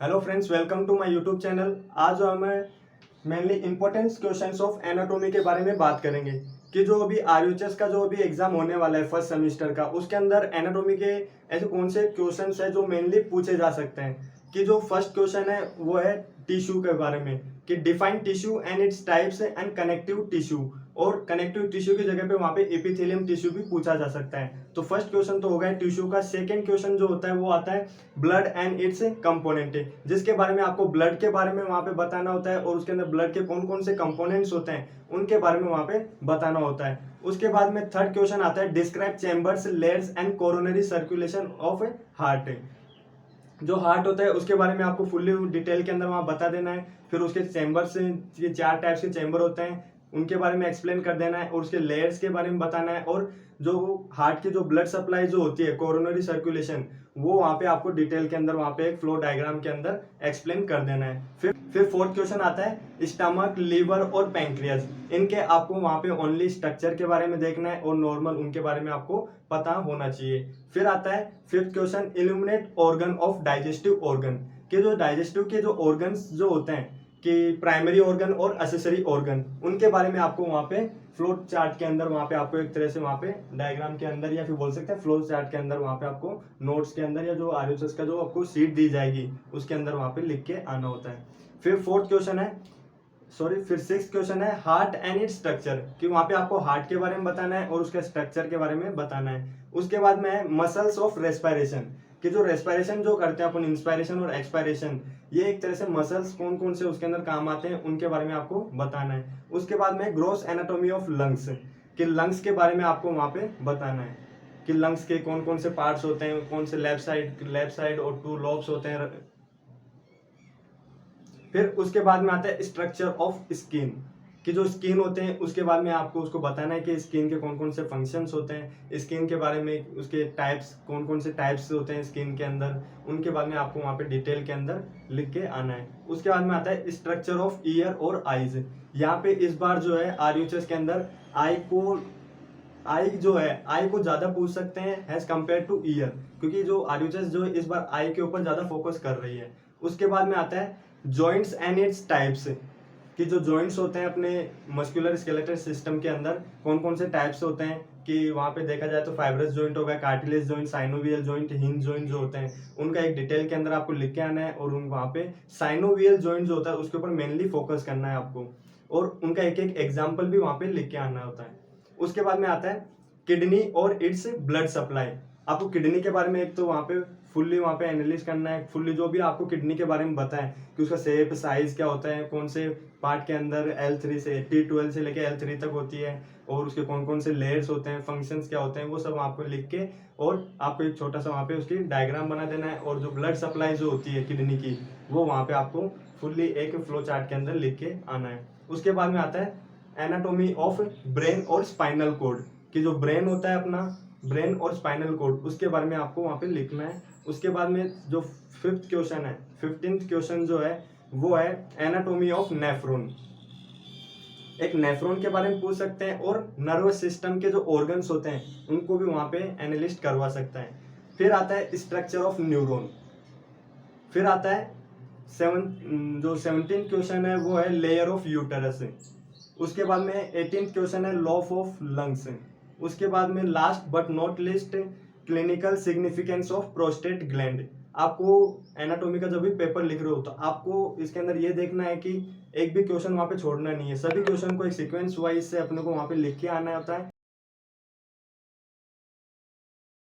Hello friends, welcome to my YouTube channel. आज हमें mainly important questions of anatomy के बारे में बात करेंगे कि जो अभी आरयूएचएस का जो अभी एग्जाम होने वाला है फर्स्ट सेमेस्टर का, उसके अंदर एनाटॉमी के ऐसे कौन से क्वेश्चंस है जो मेनली पूछे जा सकते हैं। कि जो फर्स्ट क्वेश्चन है वो है टिश्यू के बारे में, कि define tissue and its types and connective tissue. और कनेक्टिव टिश्यू की जगह पे वहां पे एपिथेलियम टिश्यू भी पूछा जा सकता है। तो फर्स्ट क्वेश्चन तो होगा टिश्यू का। सेकंड क्वेश्चन जो होता है वो आता है ब्लड एंड इट्स कंपोनेंट, जिसके बारे में आपको ब्लड के बारे में वहां पे बताना होता है और उसके अंदर ब्लड के कौन कौन से कंपोनेंट्स होते हैं उनके बारे में वहां पे बताना होता है। उसके बाद में थर्ड क्वेश्चन आता है describe chambers, layers and coronary circulation of heart. जो हार्ट होता है उसके बारे में आपको फुल्ली डिटेल के अंदर वहां बता देना है। फिर उसके चैम्बर्स, ये 4 टाइप्स के चैम्बर होते हैं, उनके बारे में एक्सप्लेन कर देना है और उसके लेयर्स के बारे में बताना है। और जो हार्ट की जो ब्लड सप्लाई जो होती है, कोरोनरी सर्कुलेशन, वो वहां पे आपको डिटेल के अंदर वहां पे एक फ्लो डायग्राम के अंदर एक्सप्लेन कर देना है। फिर फोर्थ क्वेश्चन आता है स्टमक, लीवर और पैंक्रियाज। इनके आपको वहां पे ओनली स्ट्रक्चर के बारे में देखना है और नॉर्मल उनके बारे में आपको पता होना चाहिए। फिर आता है fifth question illuminate organ of digestive organ, के जो डाइजेस्टिव के जो ऑर्गन्स जो होते हैं कि प्राइमरी ऑर्गन और एसेसरी ऑर्गन, उनके बारे में आपको वहां पे फ्लो चार्ट के अंदर वहां पे आपको एक तरह से वहां पे डायग्राम के अंदर या फिर बोल सकते हैं फ्लो चार्ट के अंदर वहां पे आपको नोट्स के अंदर या जो आरयूएचएस का जो आपको सीट दी जाएगी उसके अंदर वहां पे लिख के आना होता है। फिर सिक्स क्वेश्चन है हार्ट एंड इट्स स्ट्रक्चर, कि वहां पे आपको हार्ट के बारे में बताना है और उसके स्ट्रक्चर के बारे में बताना है। उसके बाद में है मसल्स ऑफ रेस्पिरेशन, कि जो रेस्पिरेशन जो करते हैं अपन, इंस्पायरेशन और एक्सपायरेशन, ये एक तरह से मसल्स कौन कौन से उसके अंदर काम आते हैं उनके बारे में आपको बताना है। उसके बाद में ग्रोस एनाटोमी ऑफ लंग्स, कि लंग्स के बारे में आपको वहां पे बताना है कि लंग्स के कौन कौन से पार्ट्स होते हैं, कौन से लेफ्ट साइड और 2 लॉब्स होते हैं। फिर उसके बाद में आता है स्ट्रक्चर ऑफ स्किन, कि जो स्किन होते हैं उसके बाद में आपको उसको बताना है कि स्किन के कौन कौन से फंक्शंस होते हैं, स्किन के बारे में उसके टाइप्स, कौन कौन से टाइप्स होते हैं स्किन के अंदर, उनके बारे में आपको वहां पे डिटेल के अंदर लिख के आना है। उसके बाद में आता है स्ट्रक्चर ऑफ ईयर और आईज। यहाँ पे इस बार जो है आरयूएचएस के अंदर आई जो है, आई को ज्यादा पूछ सकते हैं एज कम्पेयर टू ईयर, क्योंकि जो आरयूएचएस जो इस बार आई के ऊपर ज्यादा फोकस कर रही है। उसके बाद में आता है जॉइंट्स एंड इट्स टाइप्स, कि जो जॉइंट्स होते हैं अपने मस्कुलर स्केलेटल सिस्टम के अंदर कौन कौन से टाइप्स होते हैं, कि वहां पे देखा जाए तो फाइब्रस जॉइंट होगा, cartilage joint, synovial joint, hinge joint जो होते हैं उनका एक डिटेल के अंदर आपको लिख के आना है। और वहां पे साइनोवियल जॉइंट जो होता है उसके ऊपर मेनली फोकस करना है आपको, और उनका एक एक एग्जाम्पल भी वहां पे लिख के आना होता है। उसके बाद में आता है किडनी और इट्स ब्लड सप्लाई। आपको किडनी के बारे में एक तो वहां पे फुल्ली वहां पे एनालिस करना है, फुल्ली जो भी आपको किडनी के बारे में बताएं कि उसका शेप साइज क्या होता है, कौन से पार्ट के अंदर L3 से T12 से लेके L3 तक होती है, और उसके कौन कौन से लेयर्स होते हैं, फंक्शंस क्या होते हैं, वो सब आपको लिख के और आपको एक छोटा सा वहां पे उसकी डायग्राम बना देना है। और जो ब्लड सप्लाई जो होती है किडनी की, वो वहां पे आपको फुल्ली एक फ्लो चार्ट के अंदर लिख के आना है। उसके बाद में आता है एनाटोमी ऑफ ब्रेन और स्पाइनल कोड, कि जो ब्रेन होता है अपना, ब्रेन और स्पाइनल कोड, उसके बारे में आपको वहां पे लिखना है। उसके बाद में जो फिफ्थ क्वेश्चन है, 15th क्वेश्चन जो है वो है एनाटोमी ऑफ नेफ्रॉन। एक नेफ्रॉन के बारे में पूछ सकते हैं और नर्वस सिस्टम के जो ऑर्गन्स होते हैं उनको भी वहां पे एनालिस्ट करवा सकता है। फिर आता है स्ट्रक्चर ऑफ न्यूरॉन। फिर आता है जो 17th क्वेश्चन है वो है लेयर ऑफ यूटेरस। उसके बाद में 18th क्वेश्चन है लॉफ ऑफ लंग्स। उसके बाद में last but not list clinical significance of prostate gland. आपको एनाटॉमी का जब भी पेपर लिख रहे हो तो आपको इसके अंदर ये देखना है कि एक भी क्वेश्चन वहां पे छोड़ना नहीं है, सभी क्वेश्चन को एक सीक्वेंस वाइज से अपने को वहां पे लिख के आना होता है।